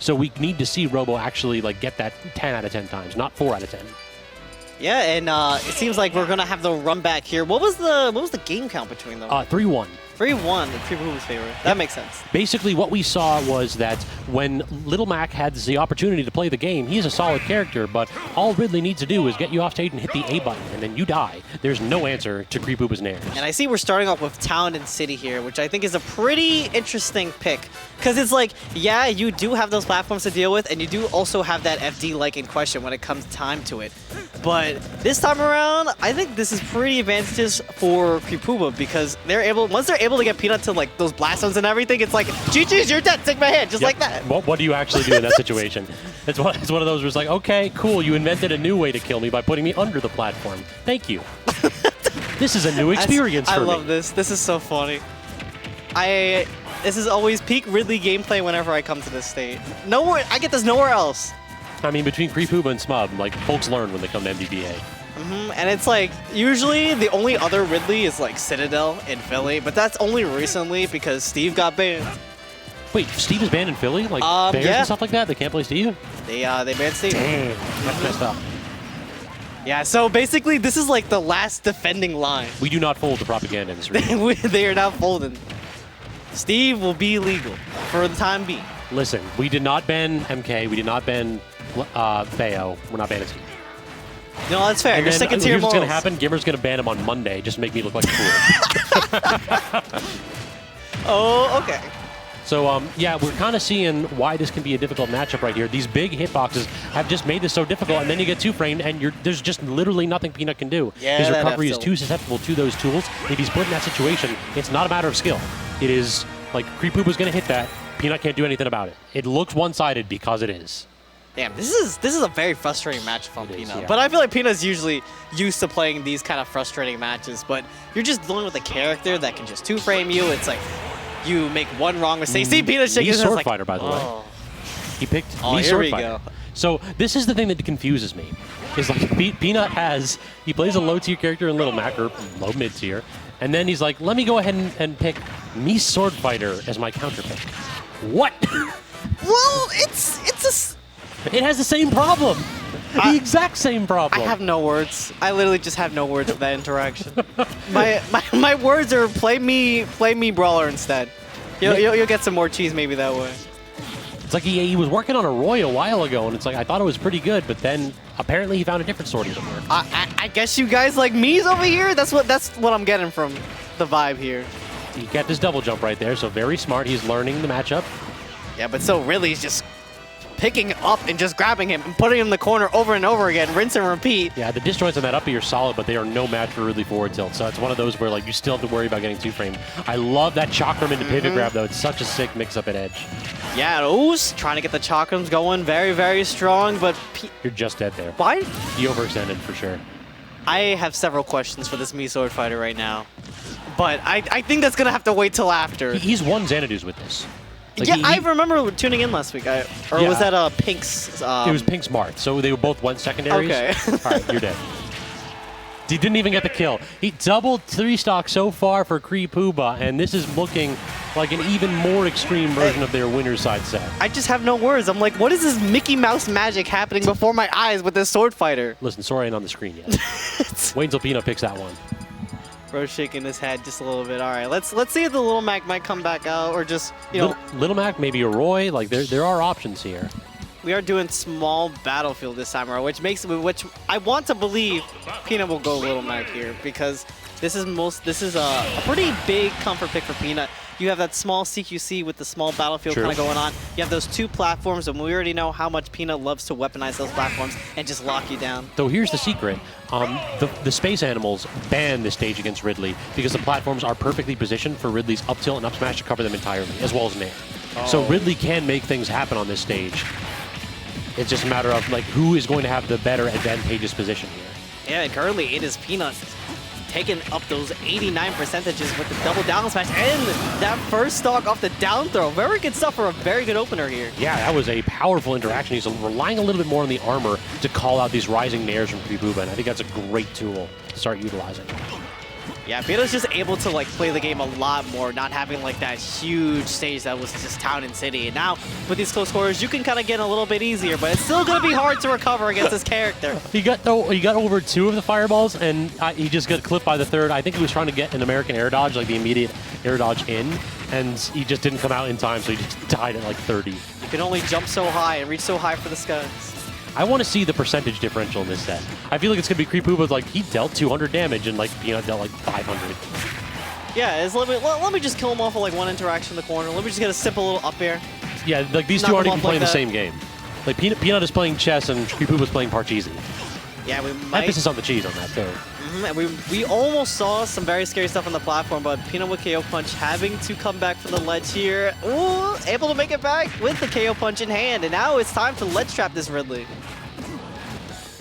So we need to see Robo actually like get that 10 out of 10 times, not 4 out of 10. Yeah, and it seems like we're gonna have the run back here. What was the game count between them? 3-1. 3-1 in Creepooba's favor. That makes sense. Basically, what we saw was that when Little Mac had the opportunity to play the game, he's a solid character, but all Ridley needs to do is get you off stage and hit the A button, and then you die. There's no answer to Creepooba's nairs. And I see we're starting off with Town and City here, which I think is a pretty interesting pick. Because it's like, yeah, you do have those platforms to deal with, and you do also have that FD-like in question when it comes time to it. But this time around, I think this is pretty advantageous for Creepooba because once they're able to get Peanut to like those blast zones and everything, it's like, GG's, you're dead, take my hand, just like that. What do you actually do in that situation? It's one of those where it's like, okay, cool, you invented a new way to kill me by putting me under the platform. Thank you. This is a new experience for me. I love this. This is so funny. This is always peak Ridley gameplay whenever I come to this state. I get this nowhere else. I mean, between Creepooba and Smub, like, folks learn when they come to MDBA. And it's like, usually the only other Ridley is like Citadel in Philly, but that's only recently because Steve got banned. Wait, Steve is banned in Philly? Like, Bears and stuff like that? They can't play Steve? They banned Steve. Damn, that's messed up. Yeah, so basically this is like the last defending line. We do not fold the propaganda in this region. They are not folding. Steve will be illegal for the time being. Listen, we did not ban MK, we did not ban Theo, we're not banning Steve. No, that's fair. And You're sticking to your morals. Here's what's going to happen. Gimmer's going to ban him on Monday just to make me look like a fool. Oh, okay. So, yeah, we're kind of seeing why this can be a difficult matchup right here. These big hitboxes have just made this so difficult, and then you get two-framed, and there's just literally nothing Peanut can do. Yeah, his recovery is too susceptible to those tools. If he's put in that situation, it's not a matter of skill. It is, like, Creepooba's going to hit that. Peanut can't do anything about it. It looks one-sided because it is. Damn, this is a very frustrating match from Peanut. Yeah. But I feel like Peanut's usually used to playing these kind of frustrating matches, but you're just dealing with a character that can just two-frame you. It's like, you make one wrong mistake. See Peanut shaking his head like, Swordfighter, by the way. He picked Mii here we Swordfighter. go. So this is the thing that confuses me. Is like Peanut he plays a low-tier character in Little Mac, or low mid-tier, and then he's like, let me go ahead and pick Mii Swordfighter as my counter pick. What? Well, It has the same problem. The exact same problem. I have no words. I literally just have no words for that interaction. my words are play me Brawler instead. You'll get some more cheese maybe that way. It's like he was working on a Roy a while ago, and it's like I thought it was pretty good, but then apparently he found a different sword that worked. I guess you guys like Mii's over here. That's what I'm getting from the vibe here. He got this double jump right there, so very smart. He's learning the matchup. Yeah, but so really he's just picking up and just grabbing him and putting him in the corner over and over again, rinse and repeat. Yeah, the disjoints on that up B are solid, but they are no match for Ridley forward tilt. So it's one of those where like you still have to worry about getting two-framed. I love that chakram into pivot grab, though. It's such a sick mix-up at edge. Yeah, Oos trying to get the chakrams going very, very strong, but... You're just dead there. Why? He overextended for sure. I have several questions for this Mii Swordfighter right now, but I think that's going to have to wait till after. He's won Xanadu's with this. Like yeah, I remember tuning in last week. Was that Pink's? It was Pink's Marth, so they both went secondaries. Okay. All right, you're dead. He didn't even get the kill. He doubled 3-stock so far for Creepooba, and this is looking like an even more extreme version of their winner's side set. I just have no words. I'm like, what is this Mickey Mouse magic happening before my eyes with this sword fighter? Listen, Sora ain't on the screen yet. Wait until Peanut picks that one. Bro's shaking his head just a little bit. All right, let's see if the Little Mac might come back out, or just Little Mac, maybe a Roy. Like there are options here. We are doing small battlefield this time around, which I want to believe Peanut will go Little Mac here because this is a pretty big comfort pick for Peanut. You have that small CQC with the small battlefield kind of going on. You have those two platforms, and we already know how much Peanut loves to weaponize those platforms and just lock you down. So here's the secret. The space animals ban this stage against Ridley because the platforms are perfectly positioned for Ridley's up tilt and up smash to cover them entirely, as well as Nair. So Ridley can make things happen on this stage. It's just a matter of like who is going to have the better advantageous position here. Yeah, and currently it is Peanut taking up those 89 percentages with the double down smash and that first stock off the down throw. Very good stuff for a very good opener here. Yeah, that was a powerful interaction. He's relying a little bit more on the armor to call out these rising nairs from Creepooba, and I think that's a great tool to start utilizing. Yeah, Peanut's just able to like play the game a lot more, not having like that huge stage that was just town and city. And now with these close quarters, you can kind of get a little bit easier, but it's still going to be hard to recover against this character. He got over 2 of the fireballs, and he just got clipped by the 3rd. I think he was trying to get an American air dodge, like the immediate air dodge in, and he just didn't come out in time, so he just died at like 30. You can only jump so high and reach so high for the skies. I want to see the percentage differential in this set. I feel like it's going to be Creepooba, like he dealt 200 damage and like Peanut dealt like 500. Yeah, let me just kill him off with like one interaction in the corner. Let me just get a simple little up air. Yeah, like these two aren't even playing the same game. Like Peanut is playing chess and Creepooba is playing Parcheesi. Yeah, we might. Emphasis on the cheese on that too. And we almost saw some very scary stuff on the platform, but Peanut with KO Punch having to come back from the ledge here. Ooh, able to make it back with the KO Punch in hand, and now it's time to ledge trap this Ridley.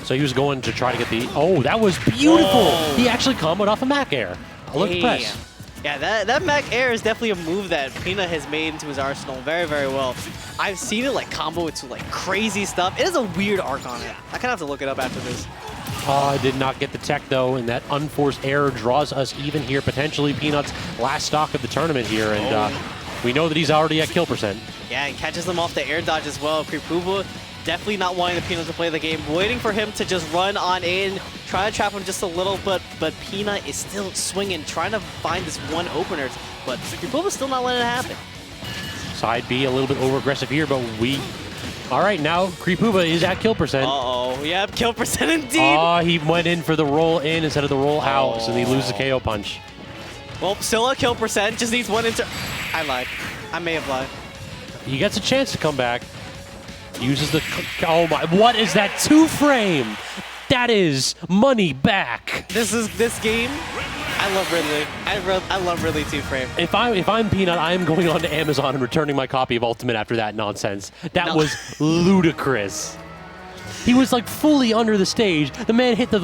So he was going to try to get the... Oh, that was beautiful! Whoa. He actually comboed off a Mac Air. I looked impressed. Yeah, that Mac Air is definitely a move that Peanut has made into his arsenal very, very well. I've seen it like combo into like crazy stuff. It has a weird arc on it. I kind of have to look it up after this. Oh, did not get the tech though, and that unforced error draws us even here. Potentially Peanut's last stock of the tournament here, and we know that he's already at kill percent. Yeah, and catches them off the air dodge as well. Creepooba definitely not wanting the Peanut to play the game, waiting for him to just run on in, try to trap him just a little, but Peanut is still swinging, trying to find this one opener, but Creepooba's still not letting it happen. Side B a little bit over-aggressive here, but all right, now Creepooba is at kill percent. Uh-oh, yep, kill percent indeed. Oh, he went in for the roll in instead of the roll out, so he loses KO punch. Well, still at kill percent, just needs one I lied. I may have lied. He gets a chance to come back. Uses the... Oh my... What is that 2-frame? That is money back. This game. I love Ridley. I love Ridley 2-frame. If I'm Peanut, I am going on to Amazon and returning my copy of Ultimate after that nonsense. That was ludicrous. He was like fully under the stage. The man hit the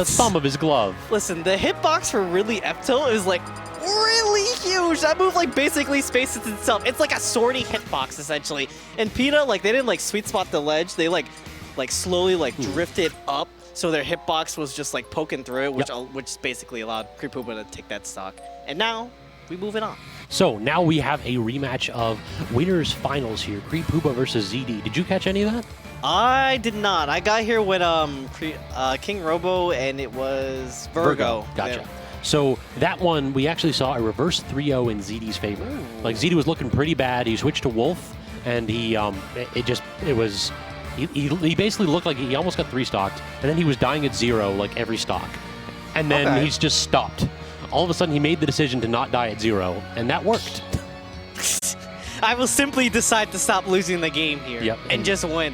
thumb of his glove. Listen, the hitbox for Ridley F-tilt is like really huge. That move like basically spaces itself. It's like a sortie hitbox essentially. And Peanut, like they didn't like sweet spot the ledge. They like slowly like drifted up. So their hitbox was just like poking through it, which basically allowed Creepooba to take that stock. And now we move it on. So now we have a rematch of winners finals here. Creepooba versus ZD. Did you catch any of that? I did not. I got here with King Robo and it was Virgo. Gotcha. Yeah. So that one, we actually saw a reverse 3-0 in ZD's favor. Ooh. Like ZD was looking pretty bad. He switched to Wolf, and he basically looked like he almost got 3-stocked, and then he was dying at 0 like every stock. And then he's just stopped. All of a sudden, he made the decision to not die at 0, and that worked. I will simply decide to stop losing the game here and just win.